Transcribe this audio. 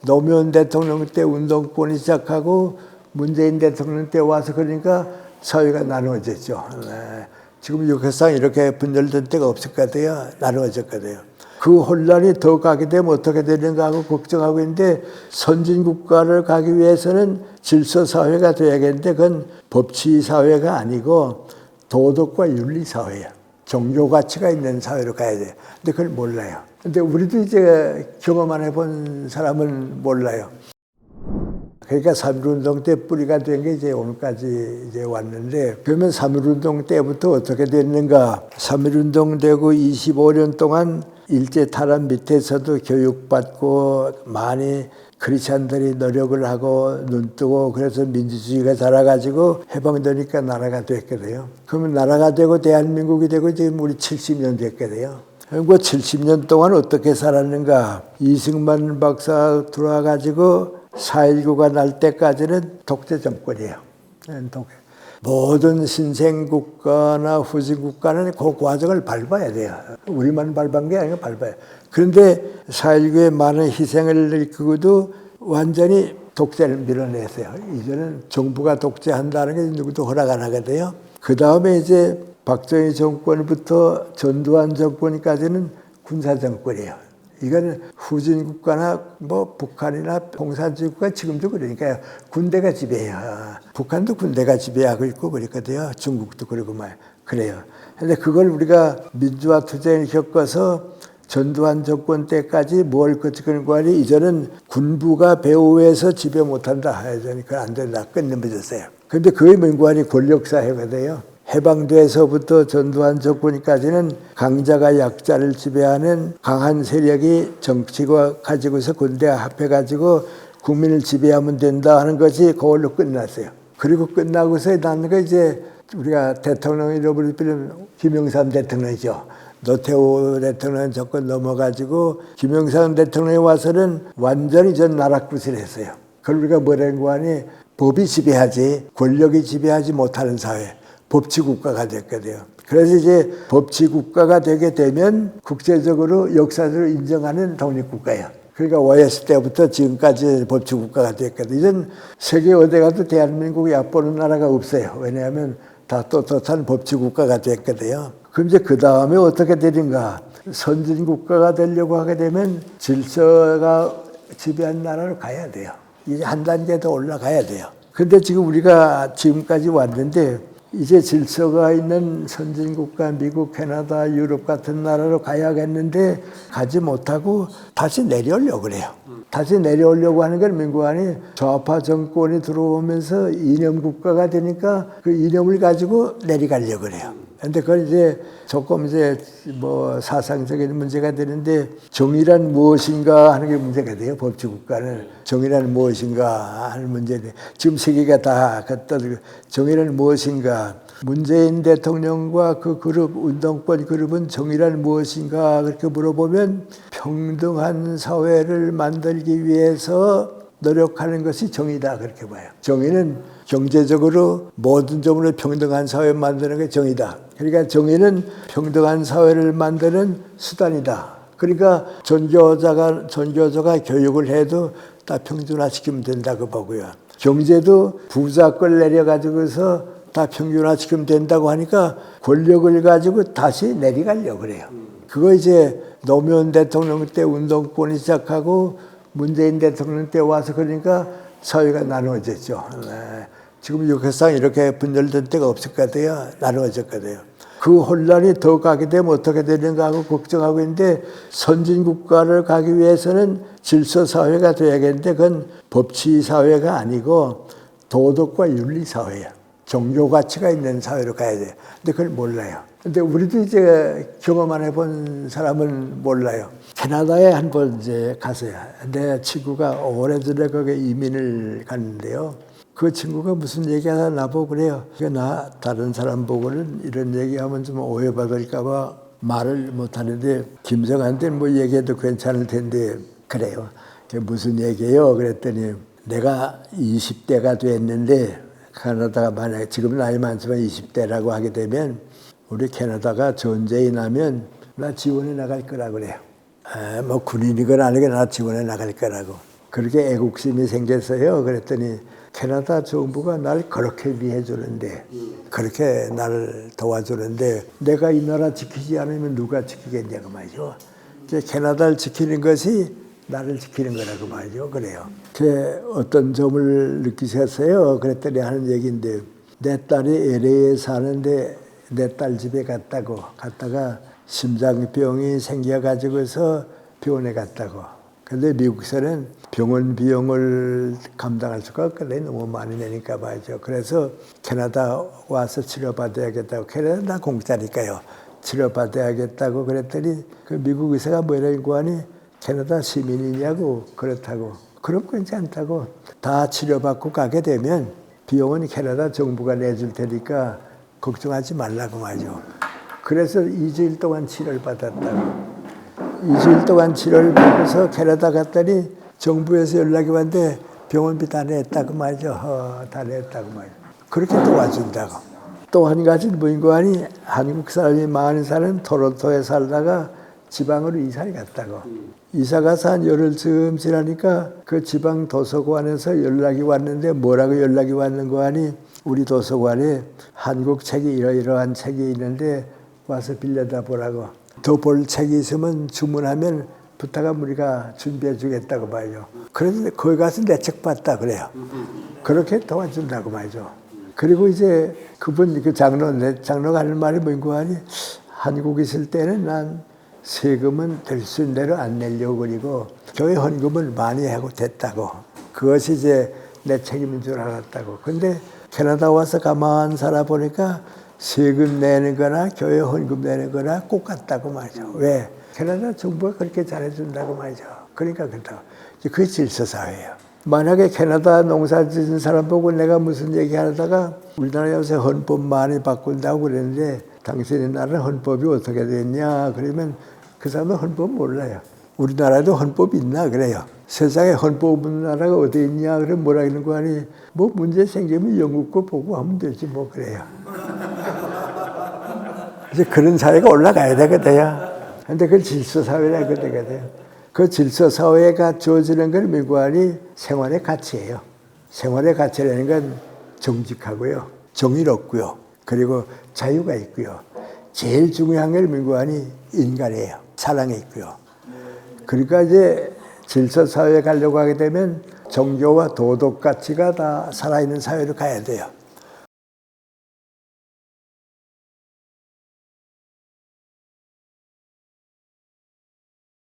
노무현 대통령 때 운동권이 시작하고 문재인 대통령 때 와서 그러니까 사회가 나누어졌죠. 지금 역사상 이렇게 분열된 때가 없을 것 같아요. 나누어졌거든요. 그 혼란이 더 가게 되면 어떻게 되는가 하고 걱정하고 있는데, 선진국가를 가기 위해서는 질서사회가 돼야겠는데 그건 법치사회가 아니고 도덕과 윤리사회야. 종교가치가 있는 사회로 가야 돼요. 근데 그걸 몰라요. 근데 우리도 이제 경험 안 해본 사람은 몰라요. 그러니까 3.1운동 때 뿌리가 된 게 이제 오늘까지 이제 왔는데, 그러면 3.1운동 때부터 어떻게 됐는가? 3.1운동 되고 25년 동안 일제 탈환 밑에서도 교육받고 많이 크리스찬들이 노력을 하고 눈뜨고 그래서 민주주의가 자라가지고 해방되니까 나라가 됐거든요. 그러면 나라가 되고 대한민국이 되고 지금 우리 70년 됐거든요. 그 70년 동안 어떻게 살았는가? 이승만 박사 들어와가지고 4.19가 날 때까지는 독재 정권이에요. 모든 신생국가나 후진국가는 그 과정을 밟아야 돼요. 우리만 밟은 게 아니고 밟아요. 그런데 4.19의 많은 희생을 일으키고도 완전히 독재를 밀어냈어요. 이제는 정부가 독재한다는 게 누구도 허락 안 하거든요. 그 다음에 이제 박정희 정권부터 전두환 정권까지는 군사정권이에요. 이건 후진국가나 뭐 북한이나 공산주의국가 지금도 그러니까요. 군대가 지배해요. 북한도 군대가 지배하고 있고 그랬거든요. 중국도 그러고 말 그래요. 근데 그걸 우리가 민주화 투쟁을 겪어서 전두환 정권 때까지 뭘 거치고 하니 이제는 군부가 배후에서 지배 못한다. 그러니까 안 된다. 끝내버렸어요. 근데 그의 명관이 권력사회거든요. 해방돼서부터 전두환 정권까지는 강자가 약자를 지배하는 강한 세력이 정치가 가지고서 군대와 합해가지고 국민을 지배하면 된다 하는 것이 그걸로 끝났어요. 그리고 끝나고서 나는 거 이제 우리가 대통령 이름을 빌면 김영삼 대통령이죠. 노태우 대통령 정권 넘어가지고 김영삼 대통령이 와서는 완전히 전 나락구실을 했어요. 그걸 우리가 뭐라고 하니 법이 지배하지 권력이 지배하지 못하는 사회. 법치국가가 됐거든요. 그래서 이제 법치국가가 되게 되면 국제적으로 역사적으로 인정하는 독립국가예요. 그러니까 OS 때부터 지금까지 법치국가가 됐거든요. 이젠 세계 어디 가도 대한민국이 얕보는 나라가 없어요. 왜냐하면 다 떳떳한 법치국가가 됐거든요. 그럼 이제 그 다음에 어떻게 되는가? 선진국가가 되려고 하게 되면 질서가 지배한 나라로 가야 돼요. 이제 한 단계 더 올라가야 돼요. 근데 지금 우리가 지금까지 왔는데 이제 질서가 있는 선진국가, 미국, 캐나다, 유럽 같은 나라로 가야겠는데 가지 못하고 다시 내려오려고 그래요. 다시 내려오려고 하는 건 민국안이 좌파 정권이 들어오면서 이념국가가 되니까 그 이념을 가지고 내려가려고 그래요. 근데 그건 이제 조금 이제 뭐 사상적인 문제가 되는데 정의란 무엇인가 하는 게 문제가 돼요. 법치국가는 정의란 무엇인가 하는 문제인데 지금 세계가 다 갖다 정의란 무엇인가. 문재인 대통령과 그 그룹 운동권 그룹은 정의란 무엇인가 그렇게 물어보면 평등한 사회를 만들기 위해서 노력하는 것이 정의다 그렇게 봐요. 정의는 경제적으로 모든 점으로 평등한 사회 만드는 게 정의다. 그러니까 정의는 평등한 사회를 만드는 수단이다. 그러니까 전교조가 교육을 해도 다 평준화시키면 된다고 보고요. 경제도 부자권 내려가지고서 다 평준화시키면 된다고 하니까 권력을 가지고 다시 내려가려고 그래요. 그거 이제 노무현 대통령 때 운동권이 시작하고 문재인 대통령 때 와서 그러니까 사회가 나누어졌죠. 지금 역사상 이렇게 분열된 때가 없을 것 같아요. 나누어졌거든요. 그 혼란이 더 가게 되면 어떻게 되는가 하고 걱정하고 있는데, 선진국가를 가기 위해서는 질서사회가 돼야겠는데 그건 법치사회가 아니고 도덕과 윤리사회야. 종교가치가 있는 사회로 가야 돼요. 근데 그걸 몰라요. 근데 우리도 이제 경험 안 해본 사람은 몰라요. 캐나다에 한번 이제 갔어요. 내 친구가 오래전에 거기에 이민을 갔는데요. 그 친구가 무슨 얘기하나 나보고 그래요. 나 다른 사람 보고는 이런 얘기하면 좀 오해받을까봐 말을 못하는데 김정한테 뭐 얘기해도 괜찮을 텐데 그래요. 그게 무슨 얘기예요? 그랬더니 내가 20대가 됐는데 캐나다가 만약에 지금 나이 많지만 20대라고 하게 되면 우리 캐나다가 전쟁이 나면 나 지원해 나갈 거라고 그래요. 뭐 군인이건 아니건 나 지원해 나갈 거라고. 그렇게 애국심이 생겼어요. 그랬더니 캐나다 정부가 날 그렇게 위해주는데, 그렇게 나를 도와주는데 내가 이 나라 지키지 않으면 누가 지키겠냐고 말이죠. 캐나다를 지키는 것이 나를 지키는 거라고 말이죠. 그래요. 어떤 점을 느끼셨어요? 그랬더니 하는 얘기인데, 내 딸이 LA에 사는데 내 딸 집에 갔다가 심장병이 생겨가지고서 병원에 갔다고. 근데 미국에서는 병원 비용을 감당할 수가 없거든요. 너무 많이 내니까 말이죠. 그래서 캐나다 와서 치료받아야겠다고. 캐나다 다 공짜니까요. 치료받아야겠다고 그랬더니 그 미국 의사가 뭐라고 하니 캐나다 시민이냐고. 그렇다고. 그럼 괜찮다고. 다 치료받고 가게 되면 비용은 캐나다 정부가 내줄 테니까 걱정하지 말라고 말이죠. 그래서 2주일 동안 치료를 받았다고. 2주일 동안 치료를 받아서 캐나다 갔더니 정부에서 연락이 왔는데 병원비 다 냈다고 말이죠. 다 냈다고 말이죠. 그렇게 도와준다고. 또 한 가지는 뭐인고 하니 한국 사람이 많은 사람은 토론토에 살다가 지방으로 이사를 갔다고. 이사 가서 한 열흘쯤 지나니까 그 지방 도서관에서 연락이 왔는데 뭐라고 연락이 왔는고 하니 우리 도서관에 한국 책이 이러이러한 책이 있는데 와서 빌려다 보라고. 더 볼 책이 있으면 주문하면 부탁하면 우리가 준비해 주겠다고 봐요. 그래서 거기 가서 내 책 봤다 그래요. 그렇게 도와준다고 말이죠. 그리고 이제 그분 그 장로가 하는 말이 뭔고 하니 한국에 있을 때는 난 세금은 될 수 있는 대로 안 내려고 그리고 교회 헌금을 많이 하고 됐다고. 그것이 이제 내 책임인 줄 알았다고. 근데 캐나다 와서 가만 살아보니까 세금 내는 거나 교회 헌금 내는 거나 똑같다고 말이죠. 왜? 캐나다 정부가 그렇게 잘해준다고 말이죠. 그러니까 그렇다고. 그게 질서사회예요. 만약에 캐나다 농사 짓는 사람 보고 내가 무슨 얘기 하다가 우리나라 요새 헌법 많이 바꾼다고 그랬는데 당신의 나라는 헌법이 어떻게 됐냐 그러면 그 사람은 헌법 몰라요. 우리나라에도 헌법이 있나 그래요. 세상에 헌법 없는 나라가 어디 있냐 그러면 뭐라 그러는 거 아니 뭐 문제 생기면 영국 거 보고 하면 되지 뭐 그래요. 이제 그런 사회가 올라가야 되거든요. 근데 그 질서사회라고 되거든요. 그 질서사회가 주어지는 건 민관이 생활의 가치예요. 생활의 가치라는 건 정직하고요. 정의롭고요. 그리고 자유가 있고요. 제일 중요한 건 민관이 인간이에요. 사랑이 있고요. 그러니까 이제 질서사회에 가려고 하게 되면 종교와 도덕 가치가 다 살아있는 사회로 가야 돼요.